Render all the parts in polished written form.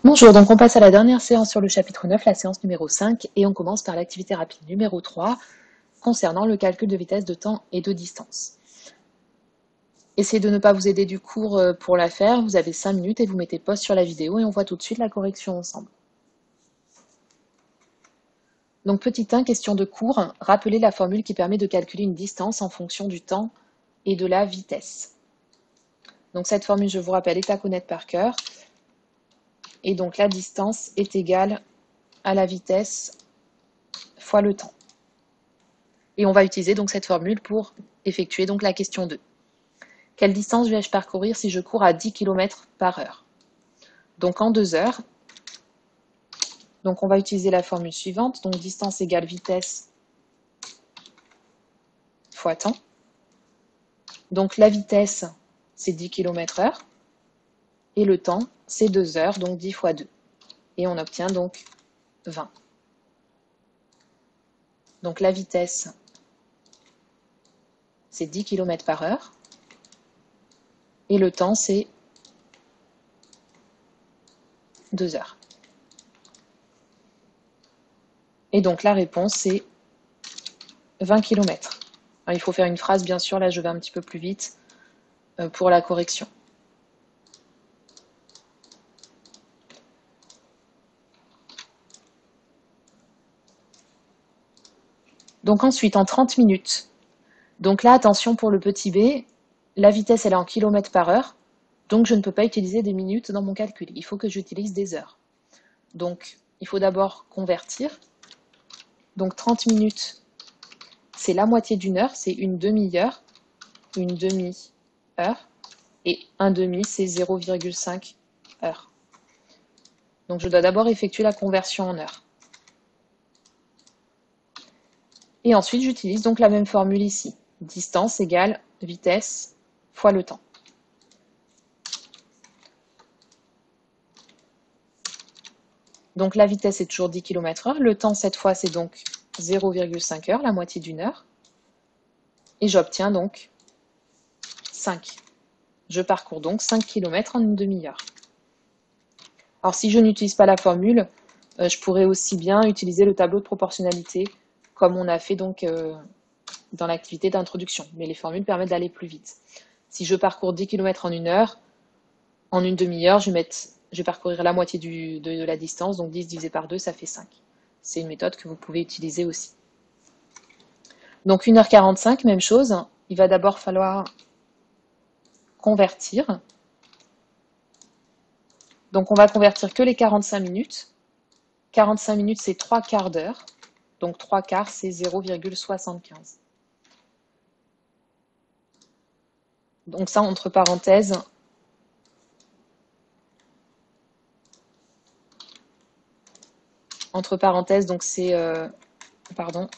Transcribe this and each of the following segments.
Bonjour, donc on passe à la dernière séance sur le chapitre 9, la séance numéro 5, et on commence par l'activité rapide numéro 3, concernant le calcul de vitesse, de temps et de distance. Essayez de ne pas vous aider du cours pour la faire, vous avez 5 minutes et vous mettez pause sur la vidéo et on voit tout de suite la correction ensemble. Donc petit 1, question de cours, rappelez la formule qui permet de calculer une distance en fonction du temps et de la vitesse. Donc cette formule, je vous rappelle, est à connaître par cœur. Et donc la distance est égale à la vitesse fois le temps. Et on va utiliser donc cette formule pour effectuer donc la question 2. Quelle distance vais-je parcourir si je cours à 10 km par heure? Donc en 2 heures, donc on va utiliser la formule suivante, donc distance égale vitesse fois temps. Donc la vitesse, c'est 10 km/h, et le temps, c'est 2 heures, donc 10 fois 2. Et on obtient donc 20. Donc la vitesse, c'est 10 km/h, et le temps, c'est 2 heures. Et donc la réponse, c'est 20 km. Alors, il faut faire une phrase, bien sûr, là je vais un petit peu plus vite pour la correction. Donc ensuite, en 30 minutes, donc là, attention pour le petit b, la vitesse elle est en km par heure, donc je ne peux pas utiliser des minutes dans mon calcul, il faut que j'utilise des heures. Donc il faut d'abord convertir, donc 30 minutes, c'est la moitié d'une heure, c'est une demi-heure, et un demi, c'est 0,5 heure. Donc je dois d'abord effectuer la conversion en heures. Et ensuite, j'utilise donc la même formule ici. Distance égale vitesse fois le temps. Donc la vitesse est toujours 10 km/h. Le temps, cette fois, c'est donc 0,5 heure, la moitié d'une heure. Et j'obtiens donc 5. Je parcours donc 5 km en une demi-heure. Alors si je n'utilise pas la formule, je pourrais aussi bien utiliser le tableau de proportionnalité, comme on a fait donc dans l'activité d'introduction. Mais les formules permettent d'aller plus vite. Si je parcours 10 km en une heure, en une demi-heure, je vais parcourir la moitié de la distance, donc 10 divisé par 2, ça fait 5. C'est une méthode que vous pouvez utiliser aussi. Donc 1h45, même chose, il va d'abord falloir convertir. Donc on va convertir que les 45 minutes. 45 minutes, c'est 3 quarts d'heure. Donc 3 quarts, c'est 0,75. Donc ça, entre parenthèses, donc c'est... pardon.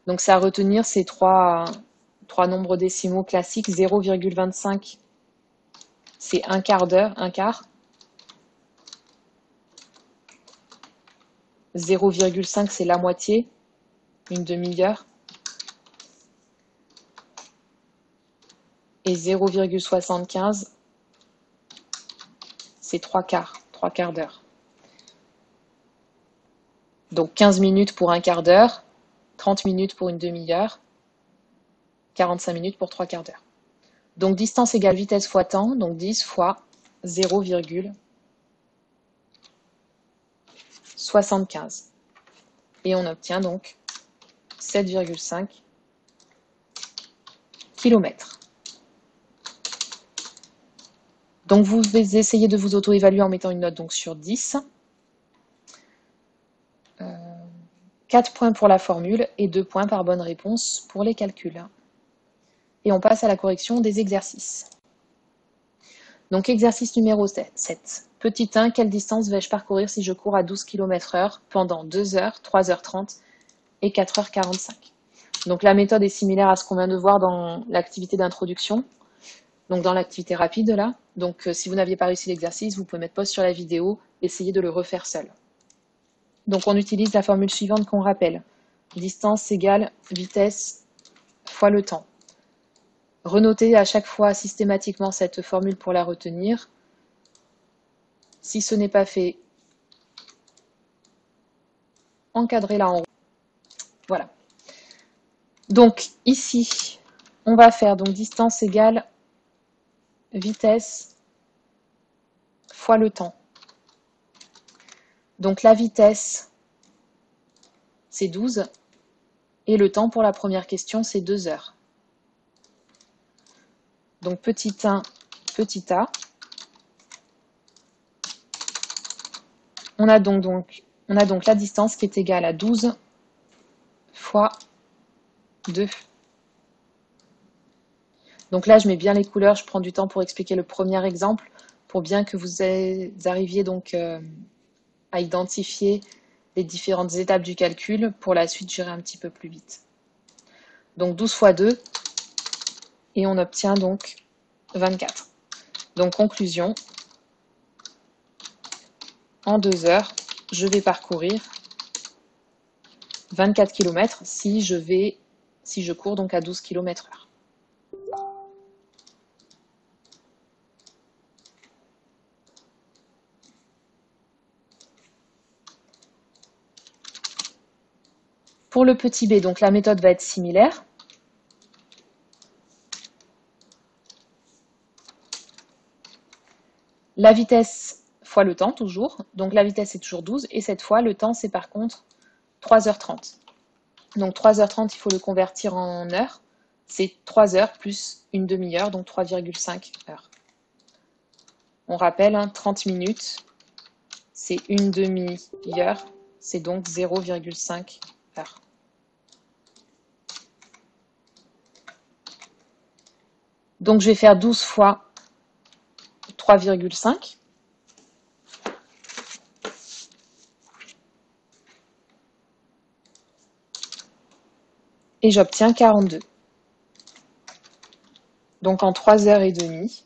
Donc c'est à retenir ces trois nombres décimaux classiques. 0,25, c'est un quart d'heure, un quart. 0,5, c'est la moitié, une demi-heure. Et 0,75, c'est 3 quarts d'heure. Donc 15 minutes pour un quart d'heure, 30 minutes pour une demi-heure, 45 minutes pour 3 quarts d'heure. Donc distance égale vitesse fois temps, donc 10 fois 0,75. Et on obtient donc 7,5 km. Donc vous essayez de vous auto-évaluer en mettant une note donc sur 10. 4 points pour la formule et 2 points par bonne réponse pour les calculs. Et on passe à la correction des exercices. Donc exercice numéro 7. Petit 1, quelle distance vais-je parcourir si je cours à 12 km/h pendant 2 heures, 3h30 et 4h45? Donc la méthode est similaire à ce qu'on vient de voir dans l'activité d'introduction, donc dans l'activité rapide là. Donc si vous n'aviez pas réussi l'exercice, vous pouvez mettre pause sur la vidéo, essayez de le refaire seul. Donc on utilise la formule suivante qu'on rappelle. Distance égale vitesse fois le temps. Renotez à chaque fois systématiquement cette formule pour la retenir. Si ce n'est pas fait, encadrez-la en rouge. Voilà. Donc ici, on va faire donc distance égale vitesse fois le temps. Donc la vitesse, c'est 12, et le temps pour la première question, c'est 2 heures. Donc petit 1, petit a. On a donc la distance qui est égale à 12 fois 2. Donc là, je mets bien les couleurs, je prends du temps pour expliquer le premier exemple, pour bien que vous arriviez donc à identifier les différentes étapes du calcul. Pour la suite, j'irai un petit peu plus vite. Donc 12 fois 2, et on obtient donc 24. Donc conclusion, en 2 heures, je vais parcourir 24 km si je cours donc à 12 km/h. Pour le petit b, donc la méthode va être similaire. La vitesse fois le temps, toujours. Donc la vitesse, c'est toujours 12. Et cette fois, le temps, c'est par contre 3h30. Donc 3h30, il faut le convertir en heures. C'est 3 heures plus une demi-heure, donc 3,5 heures. On rappelle, 30 minutes, c'est une demi-heure. C'est donc 0,5 heures. Donc je vais faire 12 fois 3,5. Et j'obtiens 42. Donc en 3h30,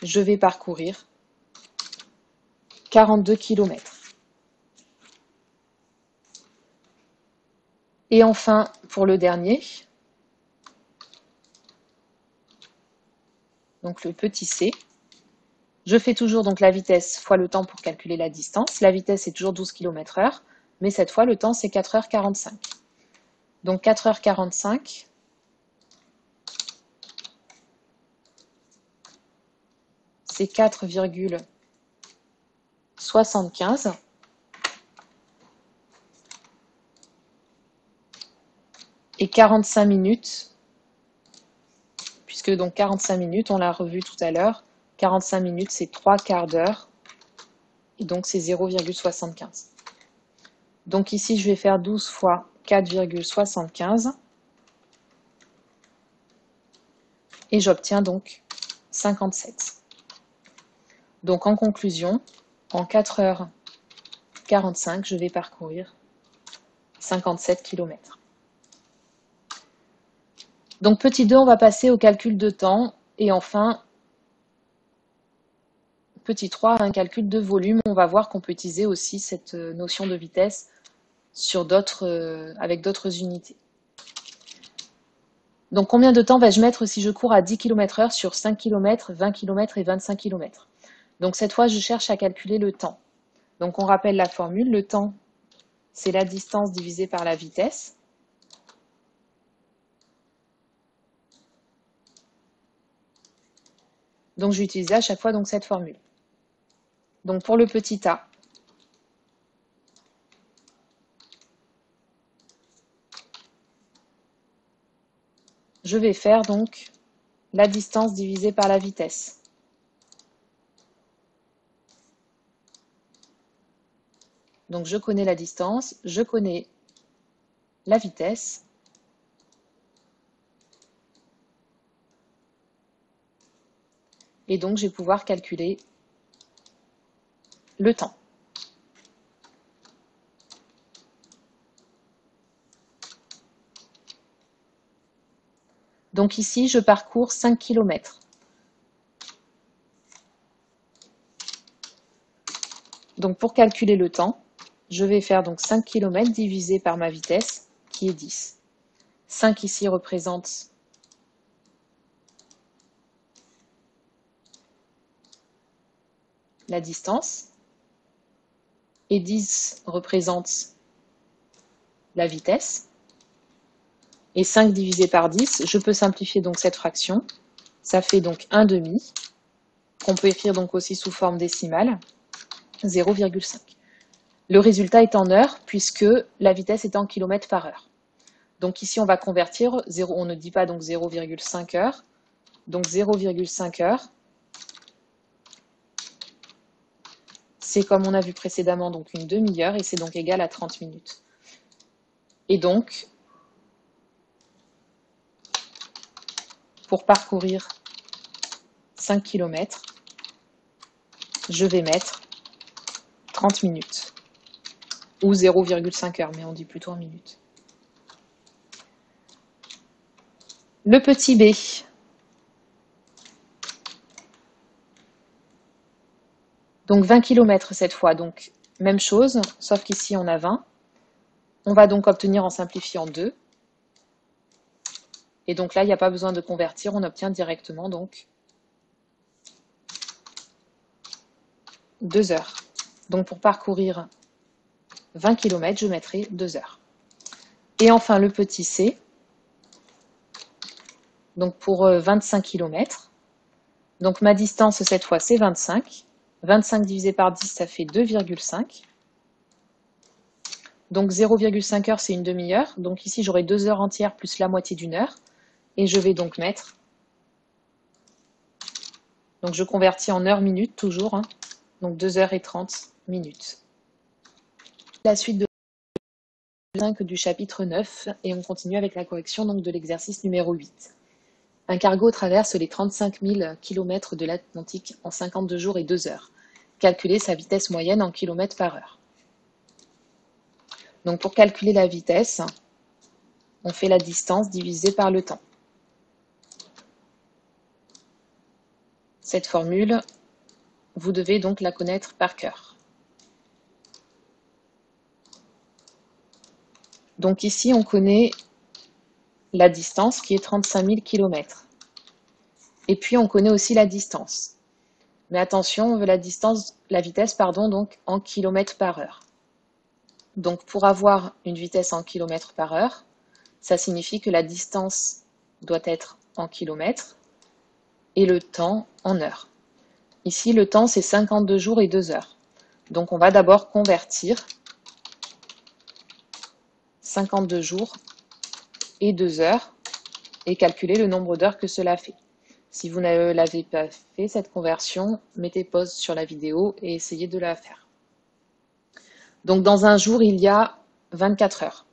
je vais parcourir 42 km. Et enfin, pour le dernier, donc le petit c, je fais toujours donc la vitesse fois le temps pour calculer la distance. La vitesse est toujours 12 km/h, mais cette fois le temps c'est 4h45. Donc 4h45, c'est 4,75. Et 45 minutes, puisque donc 45 minutes, on l'a revu tout à l'heure, 45 minutes c'est 3 quarts d'heure, et donc c'est 0,75. Donc ici je vais faire 12 fois 4,75, et j'obtiens donc 57. Donc en conclusion, en 4h45, je vais parcourir 57 km. Donc petit 2, on va passer au calcul de temps. Et enfin, petit 3, un calcul de volume. On va voir qu'on peut utiliser aussi cette notion de vitesse sur avec d'autres unités. Donc combien de temps vais-je mettre si je cours à 10 km/h sur 5 km, 20 km et 25 km? Donc cette fois, je cherche à calculer le temps. Donc on rappelle la formule. Le temps, c'est la distance divisée par la vitesse. Donc je vais utiliser à chaque fois donc cette formule. Donc pour le petit a, je vais faire donc la distance divisée par la vitesse. Donc je connais la distance, je connais la vitesse. Et donc je vais pouvoir calculer le temps. Donc ici, je parcours 5 km. Donc pour calculer le temps, je vais faire donc 5 km divisé par ma vitesse, qui est 10. 5 ici représente la distance, et 10 représente la vitesse, et 5 divisé par 10, je peux simplifier donc cette fraction, ça fait donc 1/2, qu'on peut écrire donc aussi sous forme décimale, 0,5. Le résultat est en heures, puisque la vitesse est en kilomètres par heure. Donc ici, on va convertir, on ne dit pas donc 0,5 heures, donc 0,5 heures, c'est comme on a vu précédemment, donc une demi-heure, et c'est donc égal à 30 minutes. Et donc, pour parcourir 5 km, je vais mettre 30 minutes, ou 0,5 heures, mais on dit plutôt en minutes. Le petit b. Donc 20 km cette fois, donc même chose, sauf qu'ici on a 20. On va donc obtenir en simplifiant 2. Et donc là, il n'y a pas besoin de convertir, on obtient directement donc 2 heures. Donc pour parcourir 20 km, je mettrai 2 heures. Et enfin le petit c, donc pour 25 km. Donc ma distance cette fois c'est 25. 25 divisé par 10, ça fait 2,5. Donc 0,5 heures, c'est une demi-heure. Donc ici, j'aurai 2 heures entières plus la moitié d'une heure. Et je vais donc mettre... Donc je convertis en heures minutes toujours. Hein. Donc 2 heures et 30 minutes. La suite de 5 du chapitre 9. Et on continue avec la correction donc, de l'exercice numéro 8. Un cargo traverse les 35 000 km de l'Atlantique en 52 jours et 2 heures. Calculer sa vitesse moyenne en km par heure. Donc pour calculer la vitesse, on fait la distance divisée par le temps. Cette formule, vous devez donc la connaître par cœur. Donc ici, on connaît la distance qui est 35 000 km. Et puis on connaît aussi la distance. Mais attention, on veut la vitesse donc en km par heure. Donc pour avoir une vitesse en km par heure, ça signifie que la distance doit être en kilomètres et le temps en heures. Ici, le temps, c'est 52 jours et 2 heures. Donc on va d'abord convertir 52 jours et 2 heures et calculer le nombre d'heures que cela fait. Si vous ne l'avez pas fait, cette conversion, mettez pause sur la vidéo et essayez de la faire. Donc dans un jour, il y a 24 heures.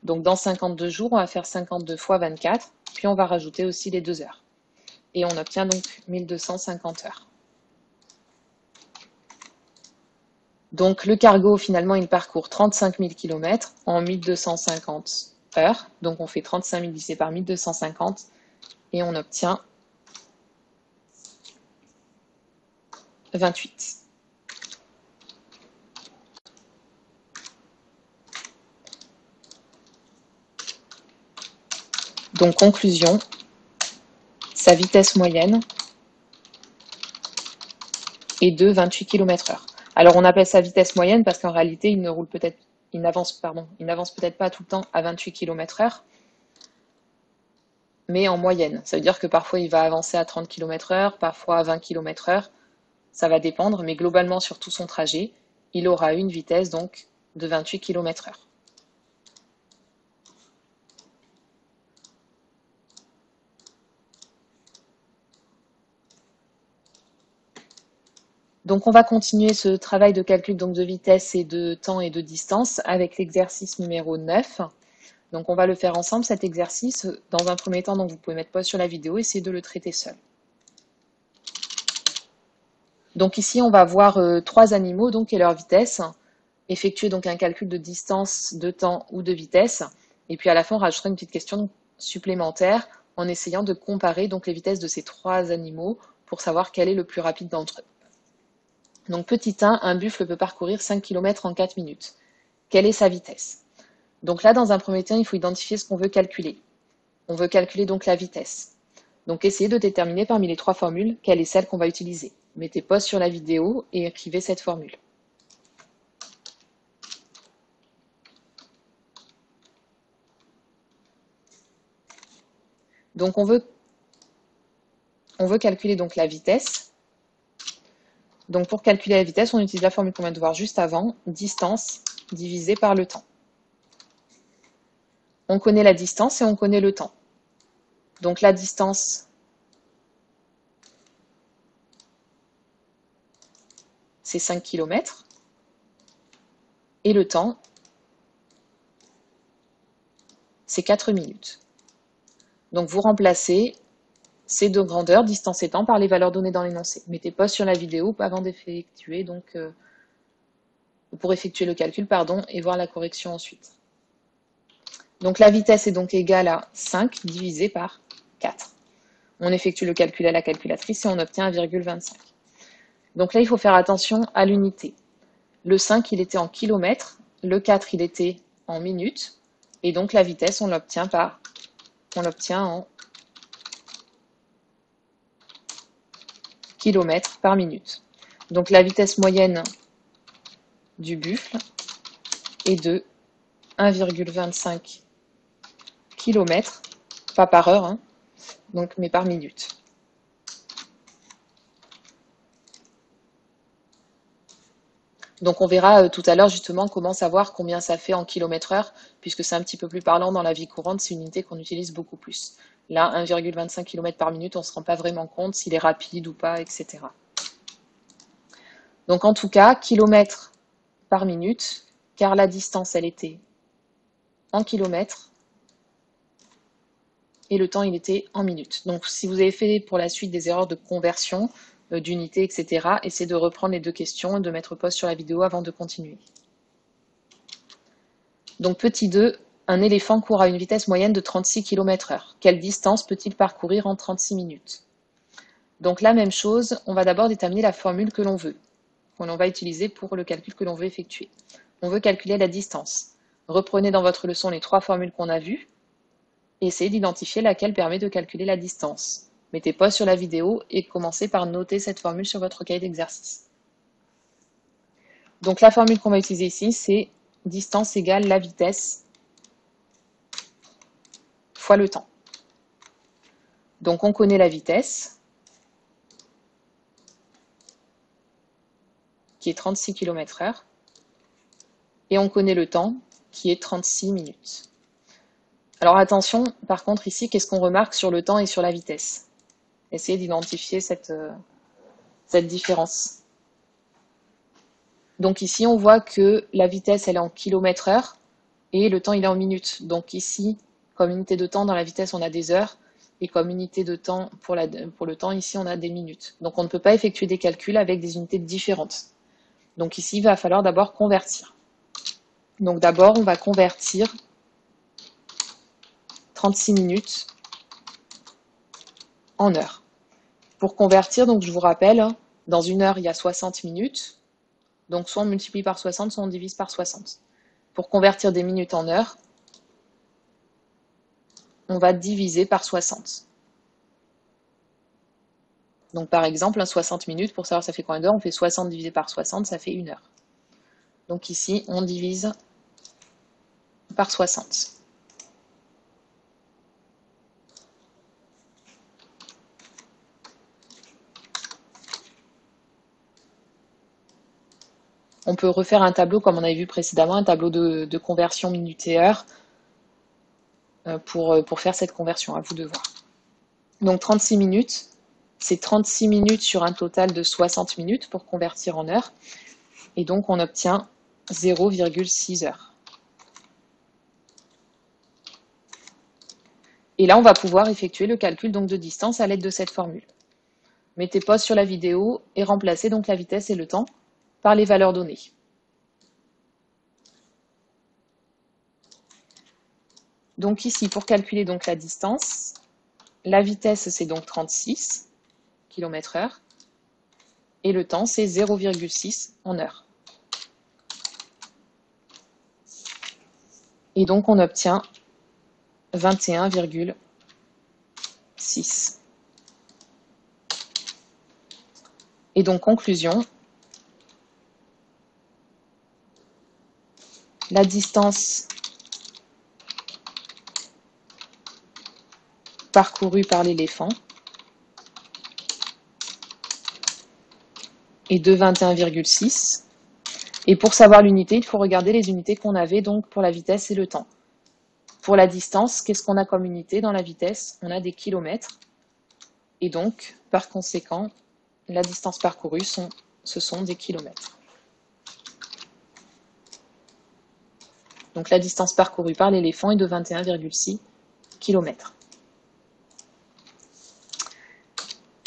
Donc dans 52 jours, on va faire 52 fois 24, puis on va rajouter aussi les 2 heures. Et on obtient donc 1250 heures. Donc le cargo, finalement, il parcourt 35 000 km en 1250 heures. Donc on fait 35 000 divisé par 1250 et on obtient 28. Donc conclusion, sa vitesse moyenne est de 28 km/h. Alors on appelle ça vitesse moyenne parce qu'en réalité il n'avance peut-être pas tout le temps à 28 km/h, mais en moyenne. Ça veut dire que parfois il va avancer à 30 km/h, parfois à 20 km/h, ça va dépendre, mais globalement sur tout son trajet, il aura une vitesse donc de 28 km/h. Donc on va continuer ce travail de calcul donc, de vitesse et de temps et de distance avec l'exercice numéro 9. Donc on va le faire ensemble cet exercice. Dans un premier temps, donc, vous pouvez mettre pause sur la vidéo et essayer de le traiter seul. Donc ici on va voir 3 animaux donc, et leur vitesse. Effectuer donc un calcul de distance, de temps ou de vitesse. Et puis à la fin on rajoutera une petite question supplémentaire en essayant de comparer donc, les vitesses de ces 3 animaux pour savoir quel est le plus rapide d'entre eux. Donc petit 1, un buffle peut parcourir 5 km en 4 minutes. Quelle est sa vitesse? Donc là, dans un premier temps, il faut identifier ce qu'on veut calculer. On veut calculer donc la vitesse. Donc essayez de déterminer parmi les 3 formules quelle est celle qu'on va utiliser. Mettez pause sur la vidéo et écrivez cette formule. Donc on veut calculer donc la vitesse. Donc pour calculer la vitesse, on utilise la formule qu'on vient de voir juste avant, distance divisée par le temps. On connaît la distance et on connaît le temps. Donc la distance, c'est 5 km. Et le temps, c'est 4 minutes. Donc vous remplacez ces deux grandeurs, distance et temps, par les valeurs données dans l'énoncé. Mettez pause sur la vidéo avant d'effectuer, pour effectuer le calcul, et voir la correction ensuite. Donc la vitesse est donc égale à 5 divisé par 4. On effectue le calcul à la calculatrice et on obtient 1,25. Donc là, il faut faire attention à l'unité. Le 5, il était en kilomètres, le 4, il était en minutes, et donc la vitesse, on l'obtient en kilomètres par minute. Donc la vitesse moyenne du buffle est de 1,25 km, pas par heure, mais par minute. Donc on verra tout à l'heure justement comment savoir combien ça fait en km/h, puisque c'est un petit peu plus parlant dans la vie courante, c'est une unité qu'on utilise beaucoup plus. Là, 1,25 km par minute, on ne se rend pas vraiment compte s'il est rapide ou pas, etc. Donc en tout cas, kilomètres par minute, car la distance, elle était en kilomètres, et le temps, il était en minutes. Donc si vous avez fait pour la suite des erreurs de conversion, d'unités, etc., essayez de reprendre les deux questions et de mettre pause sur la vidéo avant de continuer. Donc petit 2, un éléphant court à une vitesse moyenne de 36 km/h. Quelle distance peut-il parcourir en 36 minutes? Donc la même chose, on va d'abord déterminer la formule que l'on veut, qu'on va utiliser pour le calcul que l'on veut effectuer. On veut calculer la distance. Reprenez dans votre leçon les 3 formules qu'on a vues et essayez d'identifier laquelle permet de calculer la distance. Mettez pause sur la vidéo et commencez par noter cette formule sur votre cahier d'exercice. Donc la formule qu'on va utiliser ici, c'est distance égale la vitesse fois le temps. Donc on connaît la vitesse, qui est 36 km/h, et on connaît le temps, qui est 36 minutes. Alors attention, par contre ici, qu'est-ce qu'on remarque sur le temps et sur la vitesse? Essayez d'identifier cette différence. Donc ici, on voit que la vitesse, elle est en km/h et le temps, il est en minutes. Donc ici, comme unité de temps, dans la vitesse, on a des heures, et comme unité de temps pour le temps, ici, on a des minutes. Donc on ne peut pas effectuer des calculs avec des unités différentes. Donc ici, il va falloir d'abord convertir. Donc d'abord, on va convertir 36 minutes en heures. Pour convertir, donc je vous rappelle, dans une heure, il y a 60 minutes. Donc soit on multiplie par 60, soit on divise par 60. Pour convertir des minutes en heures, on va diviser par 60. Donc par exemple, 60 minutes, pour savoir ça fait combien d'heures, on fait 60 divisé par 60, ça fait 1 heure. Donc ici, on divise par 60. On peut refaire un tableau comme on avait vu précédemment, un tableau de conversion minute et heure pour faire cette conversion, à vous de voir. Donc 36 minutes, c'est 36 minutes sur un total de 60 minutes pour convertir en heures. Et donc on obtient 0,6 heures. Et là, on va pouvoir effectuer le calcul donc de distance à l'aide de cette formule. Mettez pause sur la vidéo et remplacez donc la vitesse et le temps par les valeurs données. Donc ici, pour calculer donc la distance, la vitesse c'est donc 36 km/h et le temps c'est 0,6 en heure. Et donc on obtient 21,6. Et donc, conclusion, la distance parcourue par l'éléphant est de 21,6. Et pour savoir l'unité, il faut regarder les unités qu'on avait donc pour la vitesse et le temps. Pour la distance, qu'est-ce qu'on a comme unité dans la vitesse? On a des kilomètres. Et donc, par conséquent, la distance parcourue, ce sont des kilomètres. Donc la distance parcourue par l'éléphant est de 21,6 km.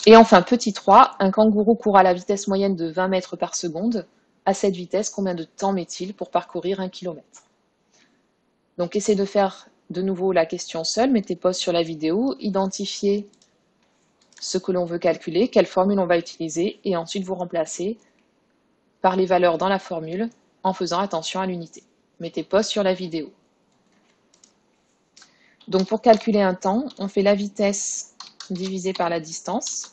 Et enfin, petit 3, un kangourou court à la vitesse moyenne de 20 mètres par seconde. À cette vitesse, combien de temps met-il pour parcourir 1 km? Donc essayez de faire de nouveau la question seule, mettez pause sur la vidéo, identifiez ce que l'on veut calculer, quelle formule on va utiliser, et ensuite vous remplacez par les valeurs dans la formule en faisant attention à l'unité. Mettez pause sur la vidéo. Donc pour calculer un temps, on fait la vitesse divisée par la distance.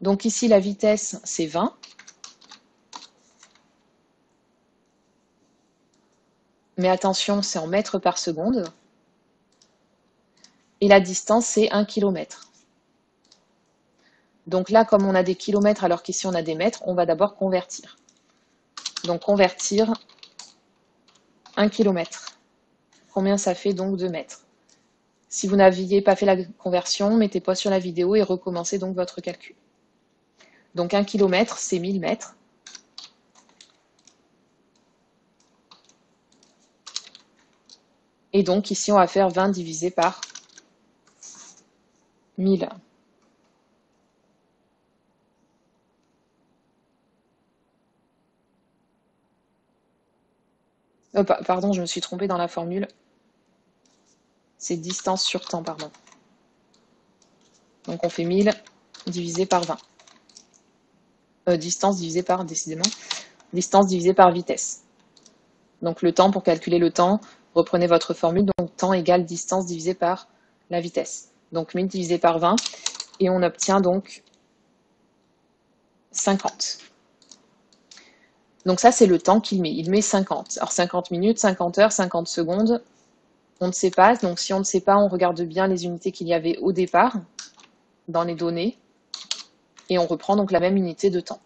Donc ici, la vitesse, c'est 20. Mais attention, c'est en mètres par seconde. Et la distance, c'est 1 km. Donc là, comme on a des kilomètres alors qu'ici on a des mètres, on va d'abord convertir. Donc convertir 1 km. Combien ça fait donc de mètres? Si vous n'aviez pas fait la conversion, mettez pause sur la vidéo et recommencez donc votre calcul. Donc 1 km, c'est 1000 mètres. Et donc ici, on va faire 20 divisé par 1000. Oh, pardon, je me suis trompée dans la formule. C'est distance sur temps, pardon. Donc on fait 1000 divisé par 20. Distance divisée par, décidément, distance divisée par vitesse. Donc le temps, pour calculer le temps, reprenez votre formule, donc temps égale distance divisée par la vitesse. Donc 1000 divisé par 20, et on obtient donc 50. Donc ça, c'est le temps qu'il met. Il met 50. Alors 50 minutes, 50 heures, 50 secondes, on ne sait pas. Donc si on ne sait pas, on regarde bien les unités qu'il y avait au départ dans les données, et on reprend donc la même unité de temps.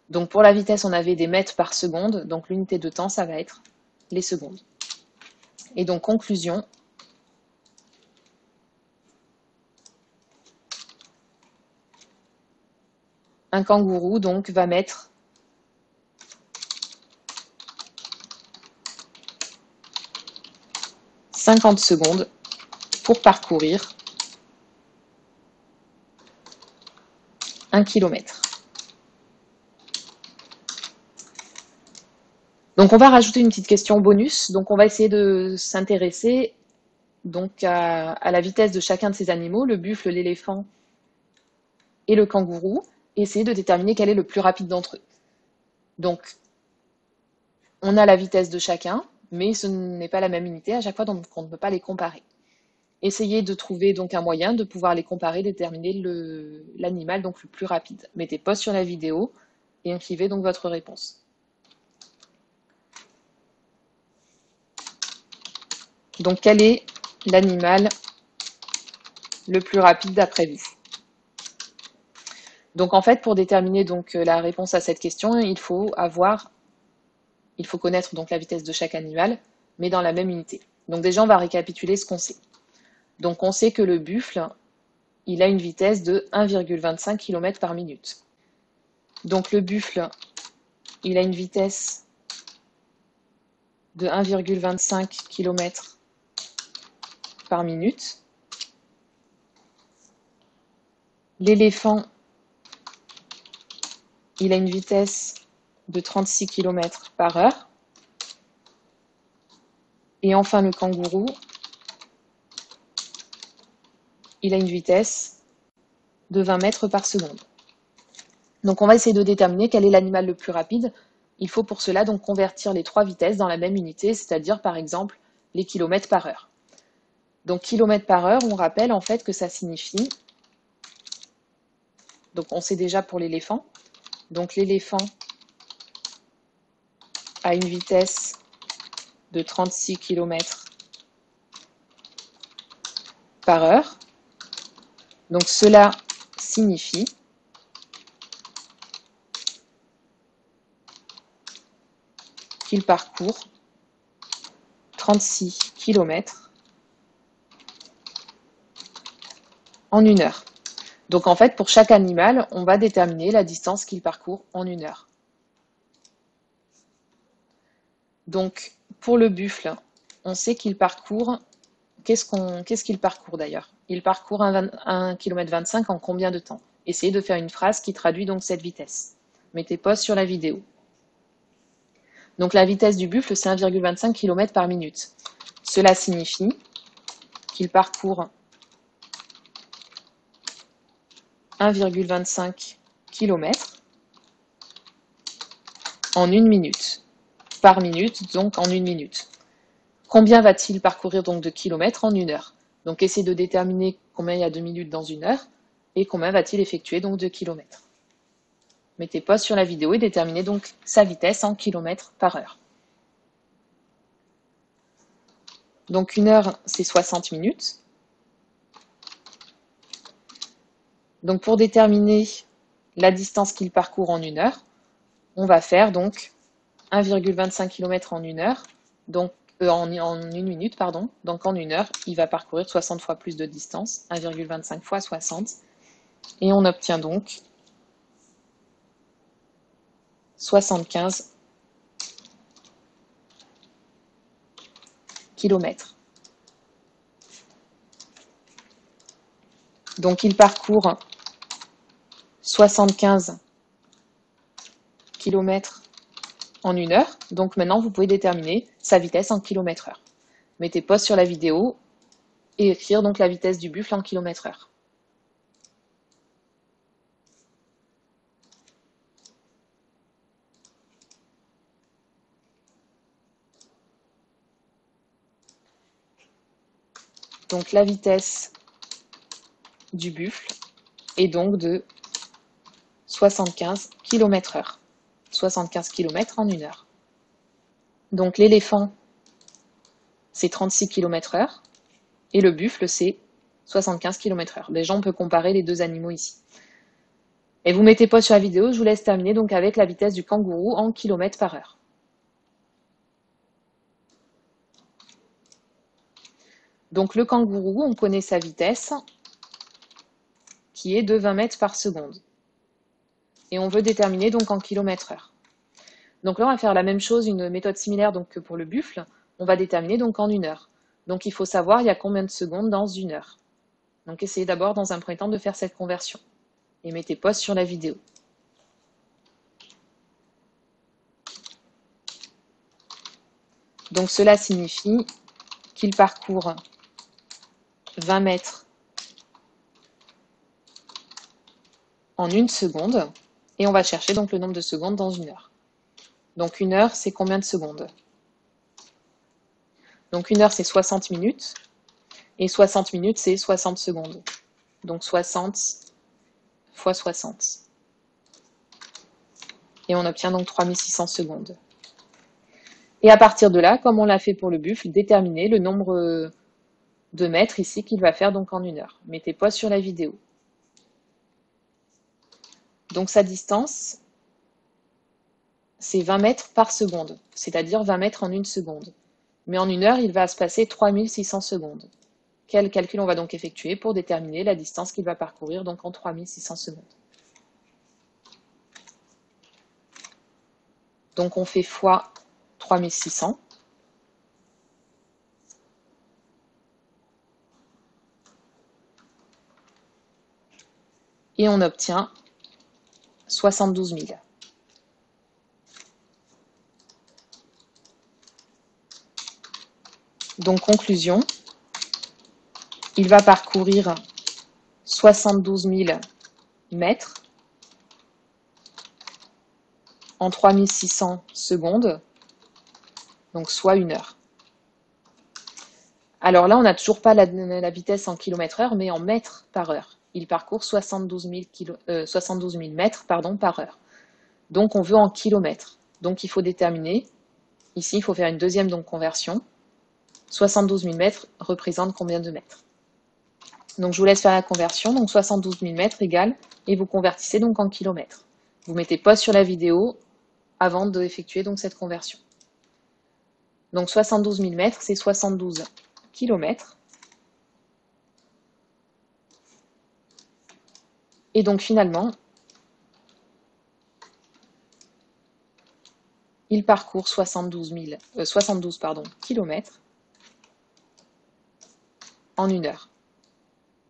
Donc pour la vitesse, on avait des mètres par seconde, donc l'unité de temps, ça va être les secondes. Et donc conclusion, un kangourou donc va mettre 50 secondes pour parcourir 1 km. Donc on va rajouter une petite question bonus. Donc on va essayer de s'intéresser donc à la vitesse de chacun de ces animaux, le buffle, l'éléphant et le kangourou, et essayer de déterminer quel est le plus rapide d'entre eux. Donc on a la vitesse de chacun, mais ce n'est pas la même unité à chaque fois, donc on ne peut pas les comparer. Essayez de trouver donc un moyen de pouvoir les comparer, déterminer l'animal donc le plus rapide. Mettez pause sur la vidéo et écrivez donc votre réponse. Donc quel est l'animal le plus rapide d'après vous? Donc en fait, pour déterminer donc la réponse à cette question, il faut connaître donc la vitesse de chaque animal, mais dans la même unité. Donc déjà, on va récapituler ce qu'on sait. Donc on sait que le buffle, il a une vitesse de 1,25 km par minute. Donc le buffle, il a une vitesse de 1,25 km par minute. L'éléphant, il a une vitesse de 36 km par heure. Et enfin, le kangourou, il a une vitesse de 20 mètres par seconde. Donc on va essayer de déterminer quel est l'animal le plus rapide. il faut pour cela donc convertir les trois vitesses dans la même unité, c'est-à-dire par exemple les kilomètres par heure. Donc kilomètres par heure, on rappelle en fait que ça signifie, donc on sait déjà pour l'éléphant, donc l'éléphant a une vitesse de 36 km par heure. Donc cela signifie qu'il parcourt 36 km en 1 heure. Donc en fait, pour chaque animal, on va déterminer la distance qu'il parcourt en 1 heure. Donc pour le buffle, on sait qu'il parcourt, qu'est-ce qu'il parcourt d'ailleurs? Il parcourt 1 km 25 en combien de temps? Essayez de faire une phrase qui traduit donc cette vitesse. Mettez pause sur la vidéo. Donc la vitesse du buffle, c'est 1,25 km par minute. Cela signifie qu'il parcourt 1,25 km en 1 minute. Par minute, donc en 1 minute. Combien va-t-il parcourir donc de kilomètres en 1 heure? Donc essayez de déterminer combien il y a de minutes dans 1 heure et combien va-t-il effectuer donc de kilomètres. Mettez pause sur la vidéo et déterminez donc sa vitesse en kilomètres par heure. Donc 1 heure, c'est 60 minutes. Donc pour déterminer la distance qu'il parcourt en 1 heure, on va faire donc 1,25 km en 1 heure, donc en 1 minute, pardon. Donc en 1 heure, il va parcourir 60 fois plus de distance, 1,25 fois 60, et on obtient donc 75 km. Donc il parcourt 75 km en 1 heure. Donc maintenant, vous pouvez déterminer sa vitesse en km/h. Mettez pause sur la vidéo et écrire donc la vitesse du buffle en km/h. Donc la vitesse du buffle est donc de 75 km/h. 75 km en 1 heure. Donc l'éléphant, c'est 36 km/h et le buffle, c'est 75 km/h. Déjà, on peut comparer les deux animaux ici. Et vous mettez pause sur la vidéo, je vous laisse terminer donc avec la vitesse du kangourou en km par heure. Donc le kangourou, on connaît sa vitesse qui est de 20 mètres par seconde. Et on veut déterminer donc en km/h. Donc là, on va faire la même chose, une méthode similaire donc que pour le buffle. On va déterminer donc en 1 heure. Donc il faut savoir il y a combien de secondes dans 1 heure. Donc essayez d'abord dans un premier temps de faire cette conversion. Et mettez pause sur la vidéo. Donc cela signifie qu'il parcourt 20 mètres en 1 seconde. Et on va chercher donc le nombre de secondes dans 1 heure. Donc 1 heure, c'est combien de secondes? Donc 1 heure, c'est 60 minutes. Et 60 minutes, c'est 60 secondes. Donc 60 fois 60. Et on obtient donc 3600 secondes. Et à partir de là, comme on l'a fait pour le buffle, déterminer le nombre de mètres ici qu'il va faire donc en 1 heure. Mettez pause sur la vidéo. Donc sa distance, c'est 20 mètres par seconde, c'est-à-dire 20 mètres en 1 seconde. Mais en 1 heure, il va se passer 3600 secondes. Quel calcul on va donc effectuer pour déterminer la distance qu'il va parcourir donc en 3600 secondes? Donc on fait fois 3600. Et on obtient 72 000. Donc conclusion, il va parcourir 72 000 mètres en 3600 secondes, donc soit 1 heure. Alors là, on n'a toujours pas la vitesse en km/h, mais en mètres par heure. Il parcourt 72 000 mètres par heure. Donc on veut en kilomètres. Donc il faut déterminer, ici il faut faire une deuxième conversion. 72 000 mètres représente combien de mètres? Donc je vous laisse faire la conversion. Donc 72 000 mètres égale, et vous convertissez donc en kilomètres. Vous mettez pause sur la vidéo avant d'effectuer donc cette conversion. Donc 72 000 mètres, c'est 72 kilomètres. Et donc finalement, il parcourt 72 kilomètres en 1 heure.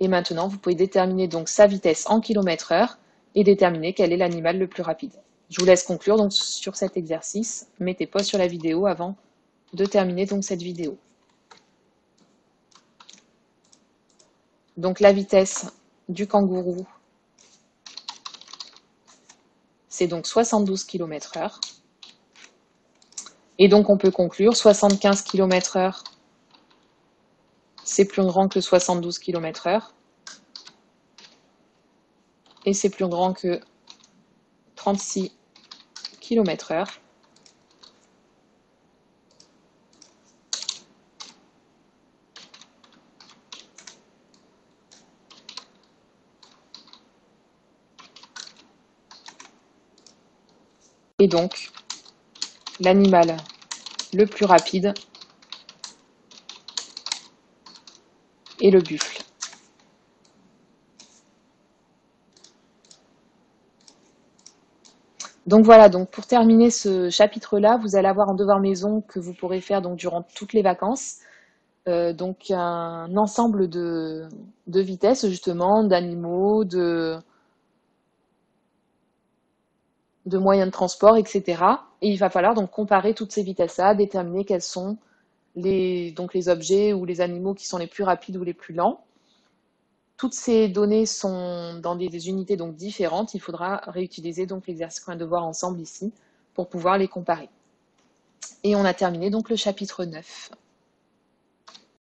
Et maintenant, vous pouvez déterminer donc sa vitesse en km/h et déterminer quel est l'animal le plus rapide. Je vous laisse conclure donc sur cet exercice. Mettez pause sur la vidéo avant de terminer donc cette vidéo. Donc la vitesse du kangourou, c'est donc 72 km/h. Et donc on peut conclure 75 km/h, c'est plus grand que 72 km/h. Et c'est plus grand que 36 km/h. Et donc, l'animal le plus rapide est le buffle. Donc voilà, donc pour terminer ce chapitre-là, vous allez avoir un devoir maison que vous pourrez faire donc durant toutes les vacances. Donc un ensemble de vitesses justement, d'animaux, de moyens de transport, etc. Et il va falloir donc comparer toutes ces vitesses-là, déterminer quels sont les objets ou les animaux qui sont les plus rapides ou les plus lents. Toutes ces données sont dans des unités donc différentes. Il faudra réutiliser donc l'exercice qu'on vient de voir ensemble ici pour pouvoir les comparer. Et on a terminé donc le chapitre 9.